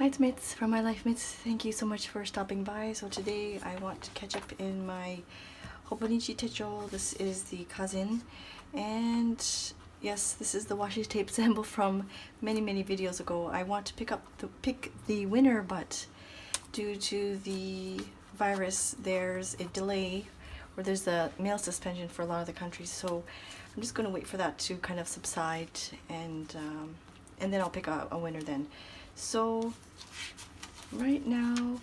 Hi, it's Mitz from My Life Mitz. Thank you so much for stopping by. So today I want to catch up in my Hobonichi techo. This is the cousin, and yes, this is the washi tape sample from many videos ago. I want to pick the winner, but due to the virus, there's a delay, or there's a mail suspension for a lot of the countries. So I'm just going to wait for that to kind of subside, and then I'll pick a winner then. So right now,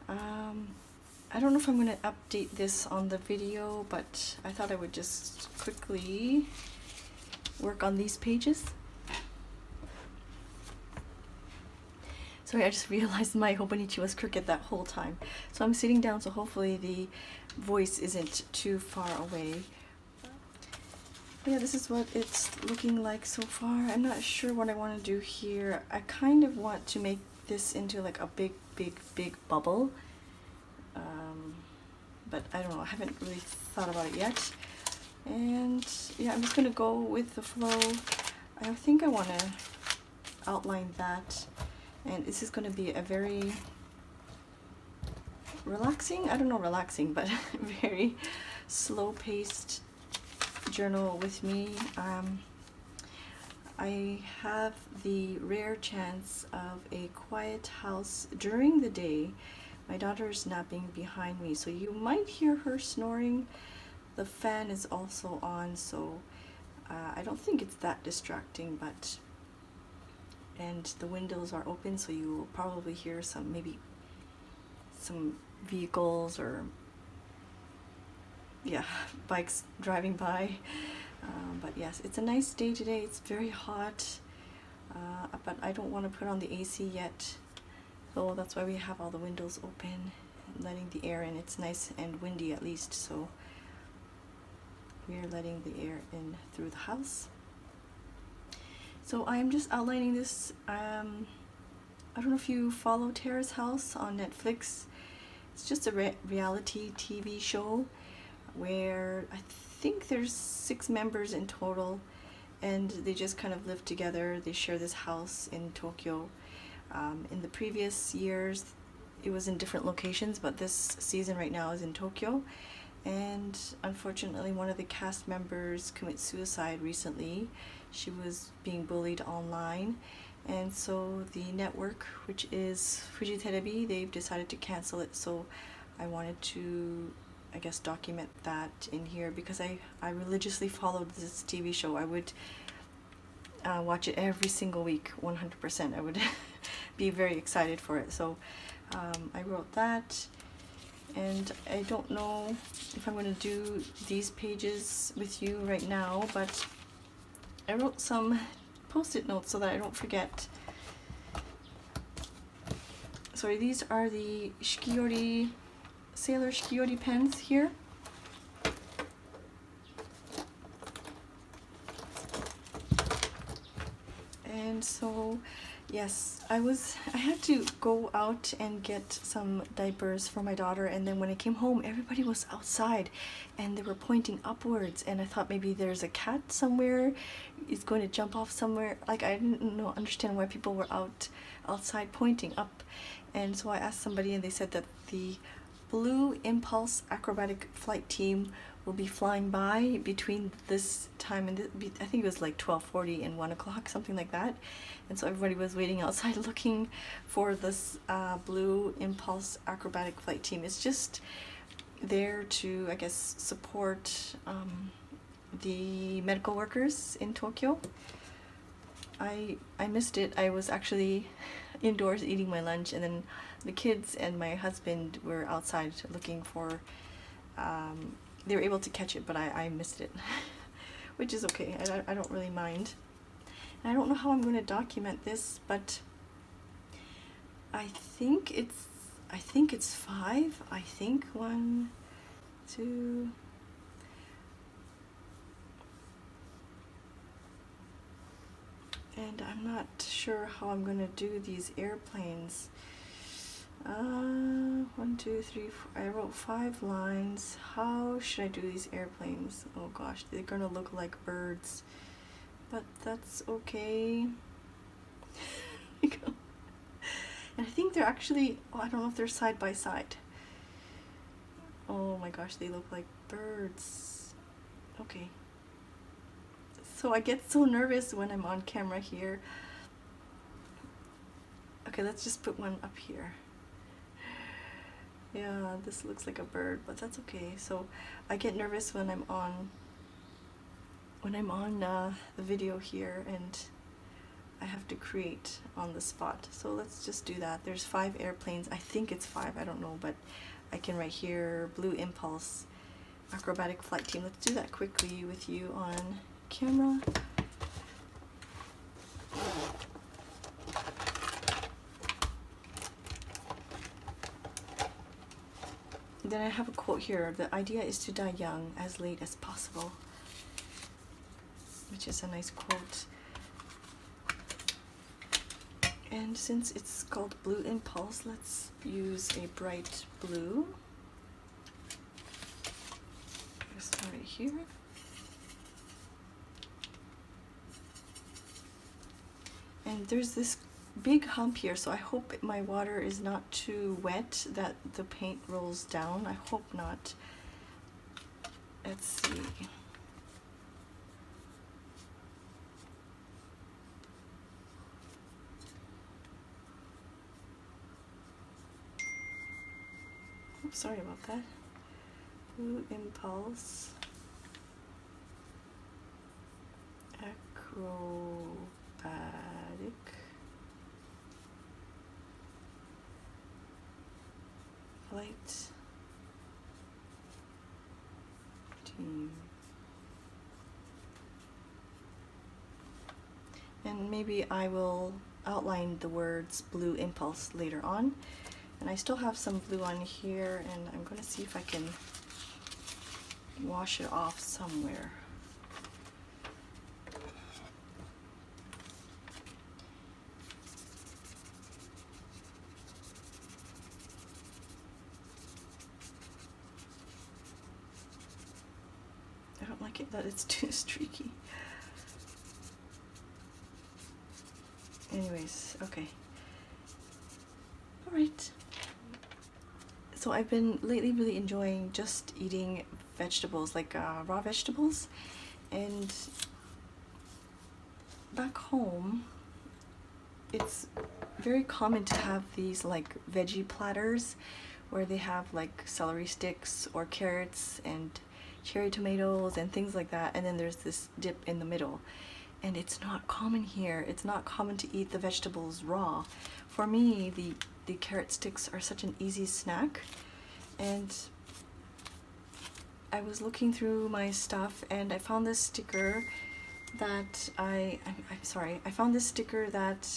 I don't know if I'm going to update this on the video, but I thought I would just quickly work on these pages. Sorry, I just realized my Hobonichi was crooked that whole time. So I'm sitting down, so hopefully the voice isn't too far away. Yeah, this is what it's looking like so far. I'm not sure what I want to do here. I kind of want to make this into like a big bubble. But I don't know, I haven't really thought about it yet. And yeah, I'm just going to go with the flow. I think I want to outline that. And this is going to be a very relaxing, I don't know relaxing, but very slow-paced journal with me. I have the rare chance of a quiet house during the day. My daughter is napping behind me, so you might hear her snoring. The fan is also on, so I don't think it's that distracting, but and the windows are open, so you will probably hear maybe some vehicles or yeah, bikes driving by. But yes, it's a nice day today. It's very hot, but I don't want to put on the AC yet, so that's why we have all the windows open and letting the air in. It's nice and windy at least, so we are letting the air in through the house. So I'm just outlining this. I don't know if you follow Terrace House on Netflix. It's just a reality TV show where I think there's 6 members in total, and they just kind of live together. They share this house in Tokyo. In the previous years it was in different locations, but this season right now is in Tokyo. And unfortunately, one of the cast members committed suicide recently. She was being bullied online, and so the network, which is Fujiterebi, they've decided to cancel it. So I wanted to, I guess, document that in here because I religiously followed this TV show. I would watch it every single week, 100%. I would be very excited for it. So I wrote that, and I don't know if I'm going to do these pages with you right now, but I wrote some post-it notes so that I don't forget. Sorry, these are the Shikiyori Sailor Shikiyori pens here. And so yes, I had to go out and get some diapers for my daughter, and then when I came home everybody was outside and they were pointing upwards, and I thought maybe there's a cat somewhere, it's going to jump off somewhere. Like, I didn't understand why people were outside pointing up. And so I asked somebody, and they said that the Blue Impulse Acrobatic Flight Team will be flying by between this time and I think it was like 12:40 and 1 o'clock, something like that. And so everybody was waiting outside looking for this Blue Impulse Acrobatic Flight Team. It's just there to, I guess, support the medical workers in Tokyo. I missed it. I was actually indoors eating my lunch, and then the kids and my husband were outside looking for, they were able to catch it, but I missed it, which is okay. I don't really mind. And I don't know how I'm going to document this, but I think it's 5. I think 1, 2. And I'm not sure how I'm going to do these airplanes. 1, 2, 3, 4. I wrote 5 lines. How should I do these airplanes? Oh gosh, they're gonna look like birds, but that's okay. And I think they're actually, oh, I don't know if they're side by side. Oh my gosh, they look like birds. Okay. So I get so nervous when I'm on camera here. Okay, let's just put one up here. Yeah, this looks like a bird, but that's okay. So I get nervous when I'm on the video here, and I have to create on the spot. So let's just do that. There's 5 airplanes. I think it's 5, I don't know, but I can write here Blue Impulse Acrobatic Flight Team. Let's do that quickly with you on camera. Then I have a quote here: the idea is to die young, as late as possible, which is a nice quote. And since it's called Blue Impulse, let's use a bright blue. Just right here. And there's this big hump here, so I hope my water is not too wet that the paint rolls down. I hope not. Let's see. Oops, sorry about that. Blue Impulse Acrobatic Flight Team. And maybe I will outline the words Blue Impulse later on. And I still have some blue on here, and I'm going to see if I can wash it off somewhere. I don't like it that it's too streaky. Anyways, okay. Alright. So I've been lately really enjoying just eating vegetables, like raw vegetables. And back home, it's very common to have these like veggie platters where they have like celery sticks or carrots and cherry tomatoes and things like that, and then there's this dip in the middle. And it's not common here. It's not common to eat the vegetables raw. For me, the carrot sticks are such an easy snack. And I was looking through my stuff and I found this sticker that I found this sticker that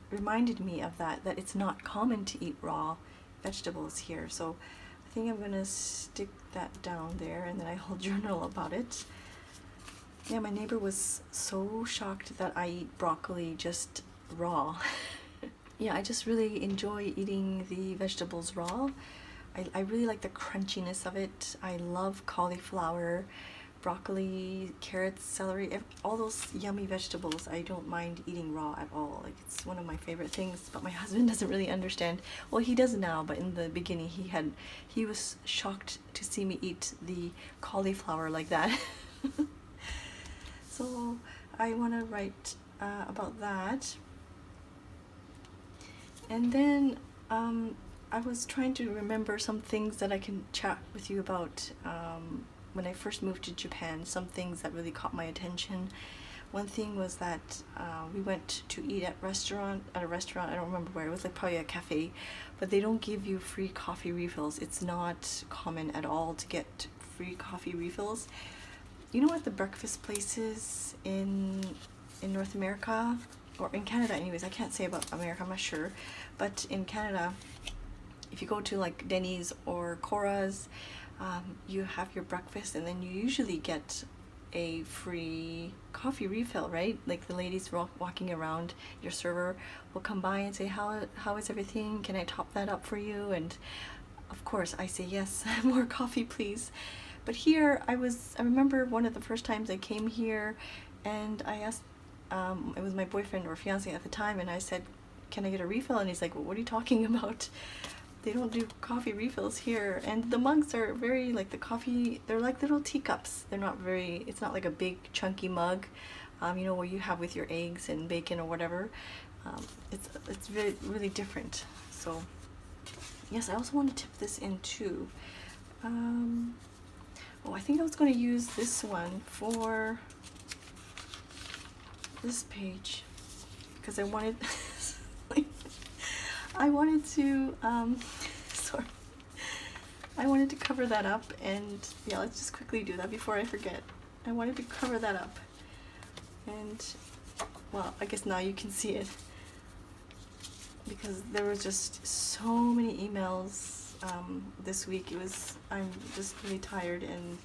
reminded me of that it's not common to eat raw vegetables here. So I think I'm gonna stick that down there, and then I'll journal about it. Yeah, my neighbor was so shocked that I eat broccoli just raw. Yeah, I just really enjoy eating the vegetables raw. I really like the crunchiness of it. I love cauliflower, broccoli, carrots, celery, all those yummy vegetables. I don't mind eating raw at all. Like, it's one of my favorite things, but my husband doesn't really understand. Well, he does now, but in the beginning he was shocked to see me eat the cauliflower like that. So I want to write about that. And then I was trying to remember some things that I can chat with you about when I first moved to Japan, some things that really caught my attention. One thing was that we went to eat at a restaurant, I don't remember where, it was like probably a cafe, but they don't give you free coffee refills. It's not common at all to get free coffee refills. You know what the breakfast places in North America, or in Canada anyways, I can't say about America, I'm not sure, but in Canada, if you go to like Denny's or Cora's, you have your breakfast and then you usually get a free coffee refill, right? Like the ladies walking around, your server will come by and say, how is everything? Can I top that up for you? And of course I say, yes, more coffee please. But here I remember one of the first times I came here, and I asked, it was my boyfriend or fiance at the time, and I said, can I get a refill? And he's like, well, what are you talking about? They don't do coffee refills here. And the mugs are very, like the coffee, they're like little teacups. They're not very, it's not like a big chunky mug, you know, where you have with your eggs and bacon or whatever. It's very, really different. So yes, I also want to tip this in too. Oh, I think I was going to use this one for this page because I wanted I wanted to sorry, I wanted to cover that up, and yeah, let's just quickly do that before I forget. I wanted to cover that up, and well, I guess now you can see it because there was just so many emails this week. I'm just really tired, and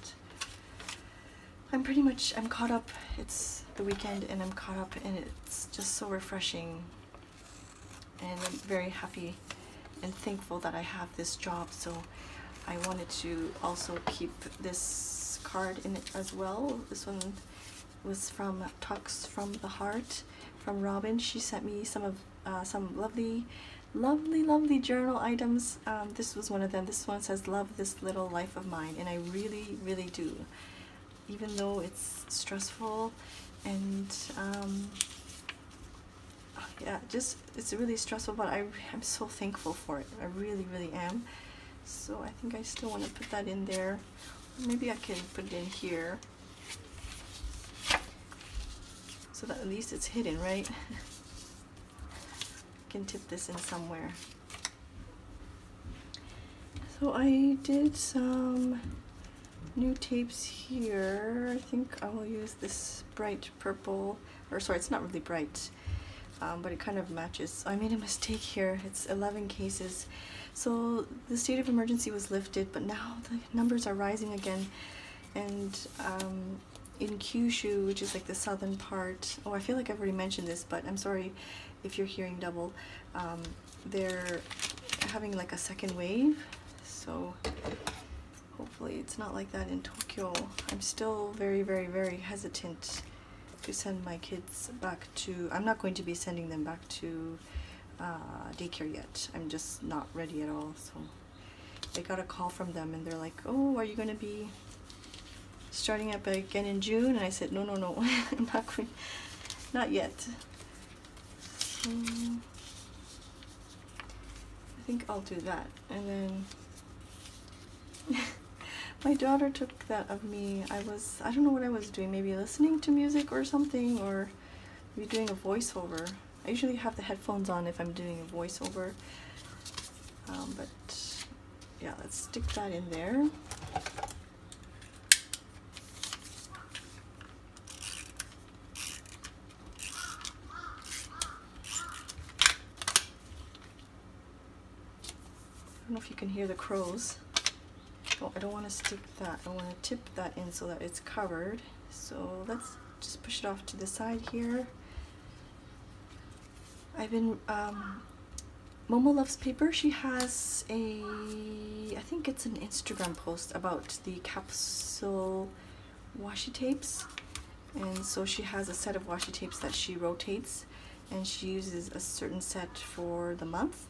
I'm caught up. It's the weekend and I'm caught up, and it's just so refreshing, and I'm very happy and thankful that I have this job. So I wanted to also keep this card in it as well. This one was from Talks from the Heart from Robin. She sent me some lovely journal items. This was one of them. This one says, "Love this little life of mine," and I really, really do. Even though it's stressful and yeah, just it's really stressful, but I'm so thankful for it. I really, really am. So I think I still want to put that in there. Maybe I can put it in here so that at least it's hidden, right? I can tip this in somewhere. So I did some new tapes here. I think I will use this bright purple, or sorry, it's not really bright, but it kind of matches. I made a mistake here. It's 11 cases. So the state of emergency was lifted, but now the numbers are rising again. And in Kyushu, which is like the southern part, oh, I feel like I've already mentioned this, but I'm sorry if you're hearing double. They're having like a second wave, so hopefully it's not like that in Tokyo. I'm still very, very, very hesitant to send my kids back to, I'm not going to be sending them back to daycare yet. I'm just not ready at all. So I got a call from them and they're like, oh, are you going to be starting up again in June? And I said, no, I'm not going, not yet. So I think I'll do that. And then my daughter took that of me. I don't know what I was doing, maybe listening to music or something, or maybe doing a voiceover. I usually have the headphones on if I'm doing a voiceover. But yeah, let's stick that in there. I don't know if you can hear the crows. Oh, I don't want to stick that. I want to tip that in so that it's covered. So let's just push it off to the side here. I've been, Momo Loves Paper, she has I think it's an Instagram post about the capsule washi tapes. And so she has a set of washi tapes that she rotates, and she uses a certain set for the month.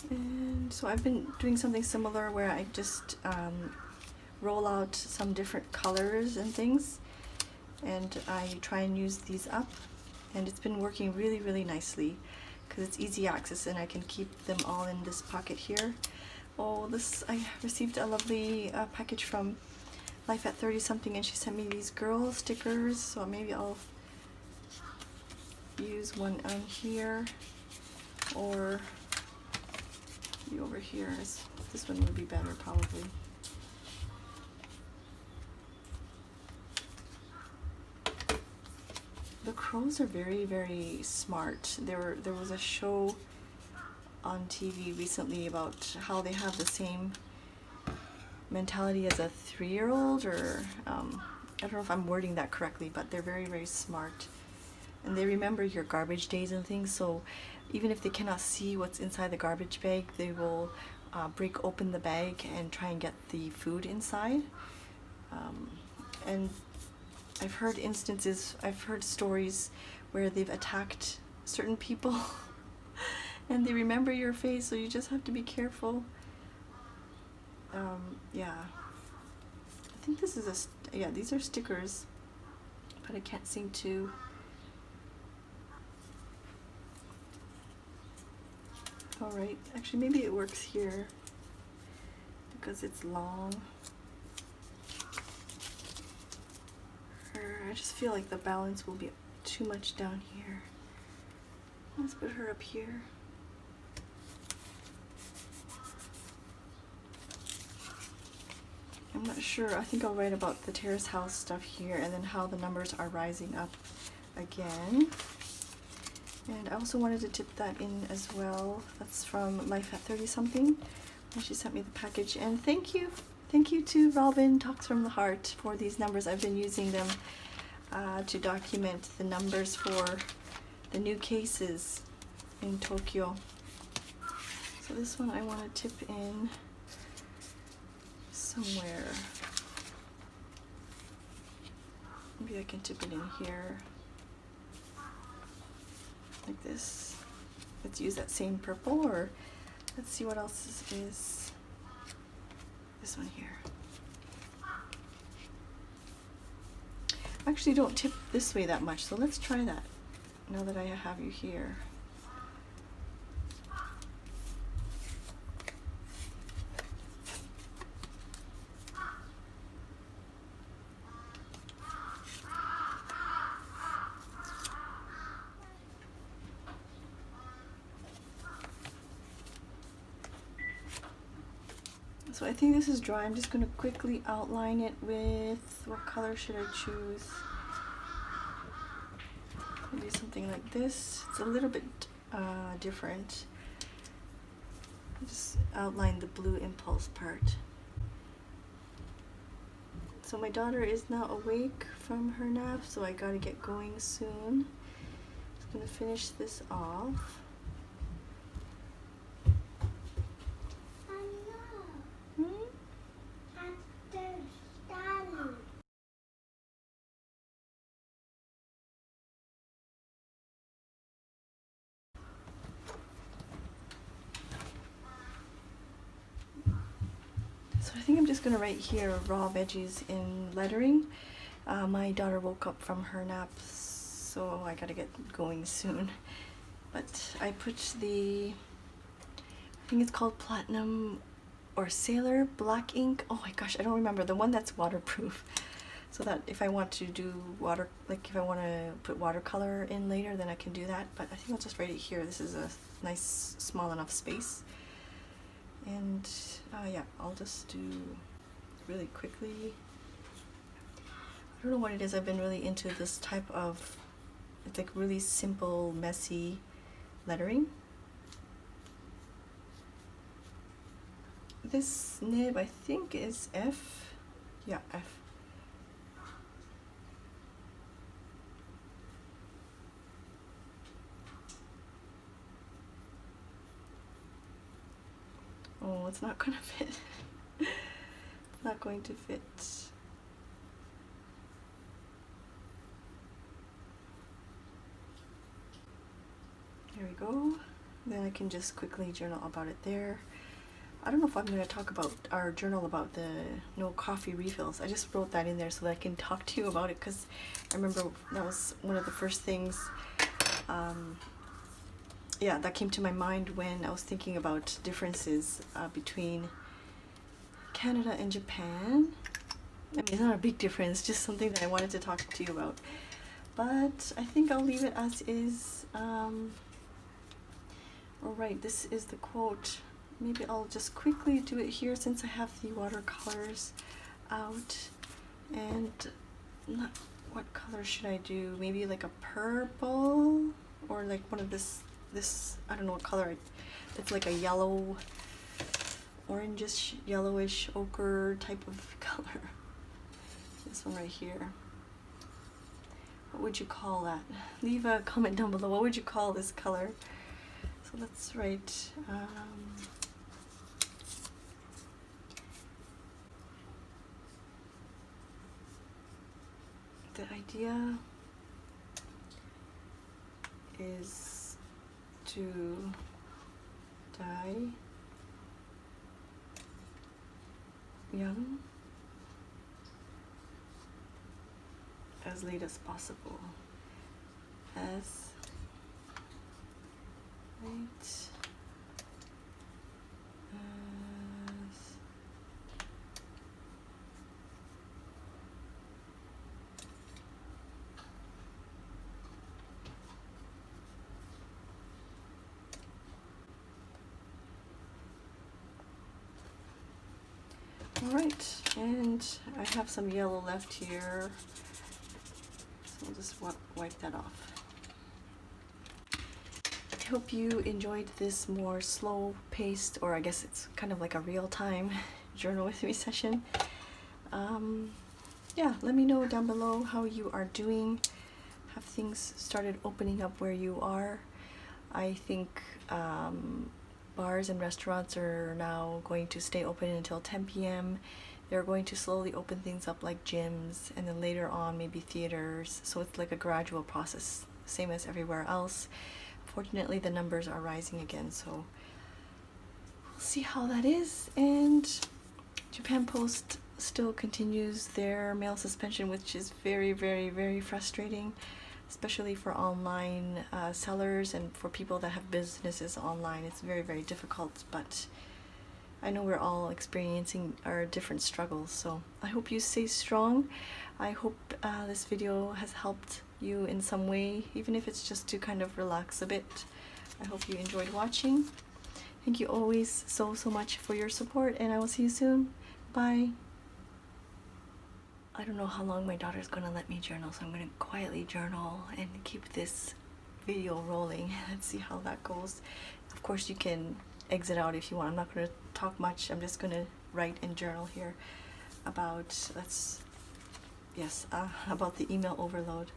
And so I've been doing something similar where I just roll out some different colors and things, and I try and use these up, and it's been working really, really nicely because it's easy access and I can keep them all in this pocket here. Oh, I received a lovely package from Life at 30 something, and she sent me these girl stickers, so maybe I'll use one on here or over here. This one would be better probably. The crows are very, very smart. There was a show on TV recently about how they have the same mentality as a 3-year-old, or I don't know if I'm wording that correctly, but they're very, very smart, and they remember your garbage days and things. So even if they cannot see what's inside the garbage bag, they will break open the bag and try and get the food inside. And I've heard stories where they've attacked certain people and they remember your face, so you just have to be careful. Yeah, I think this is yeah, these are stickers, but I can't seem to. All right, actually maybe it works here because it's long. I just feel like the balance will be too much down here. Let's put her up here. I'm not sure. I think I'll write about the Terrace house stuff here and then how the numbers are rising up again. And I also wanted to tip that in as well. That's from Life at 30 something. And she sent me the package. And thank you to Robin Talks from the Heart for these numbers. I've been using them to document the numbers for the new cases in Tokyo. So this one I want to tip in somewhere. Maybe I can tip it in here like this. Let's use that same purple, or let's see what else is this one here. I actually don't tip this way that much, so let's try that now that I have you here. So I think this is dry. I'm just going to quickly outline it with, what color should I choose? Maybe something like this. It's a little bit different. Just outline the blue impulse part. So my daughter is now awake from her nap, so I gotta get going soon. Just gonna finish this off. So I think I'm just going to write here raw veggies in lettering. My daughter woke up from her nap, so I gotta get going soon. But I put I think it's called Platinum or Sailor Black ink. Oh my gosh, I don't remember. The one that's waterproof. So that if I want to do if I want to put watercolor in later, then I can do that. But I think I'll just write it here. This is a nice small enough space. And yeah, I'll just do really quickly. I don't know what it is. I've been really into this type of, it's like really simple, messy lettering. This nib I think is F. Yeah, F. Oh, it's not gonna fit. It's not going to fit. There we go. Then I can just quickly journal about it there. I don't know if I'm going to talk about our journal about the no coffee refills. I just wrote that in there so that I can talk to you about it, because I remember that was one of the first things yeah, that came to my mind when I was thinking about differences between Canada and Japan. I mean, it's not a big difference, just something that I wanted to talk to you about. But I think I'll leave it as is. Alright, this is the quote. Maybe I'll just quickly do it here since I have the watercolors out. And what color should I do? Maybe like a purple, or like one of this I don't know what color. It's like a yellow, orangish, yellowish, ochre type of color. This one right here. What would you call that? Leave a comment down below. What would you call this color? So let's write the idea is to die young as late as possible. As late as Alright, and I have some yellow left here, so I'll just wipe that off. I hope you enjoyed this more slow-paced, or I guess it's kind of like a real-time journal with me session. Yeah, let me know down below how you are doing. Have things started opening up where you are? I think bars and restaurants are now going to stay open until 10 p.m. They're going to slowly open things up like gyms, and then later on maybe theaters. So it's like a gradual process, same as everywhere else. Fortunately, the numbers are rising again, so we'll see how that is. And Japan Post still continues their mail suspension, which is very, very, very frustrating, especially for online sellers and for people that have businesses online. It's very, very difficult, but I know we're all experiencing our different struggles, so I hope you stay strong. I hope this video has helped you in some way, even if it's just to kind of relax a bit. I hope you enjoyed watching. Thank you always so much for your support, and I will see you soon. Bye. I don't know how long my daughter's gonna let me journal, so I'm gonna quietly journal and keep this video rolling. Let's see how that goes. Of course, you can exit out if you want. I'm not gonna talk much. I'm just gonna write and journal here about about the email overload.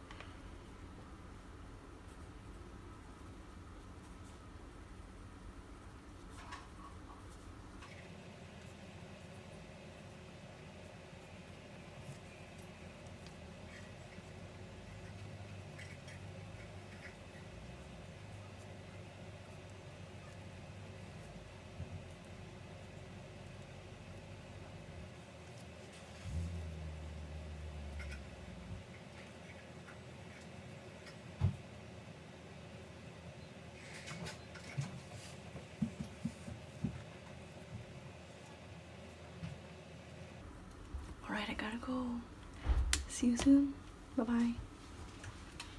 Alright, I gotta go. See you soon. Bye-bye.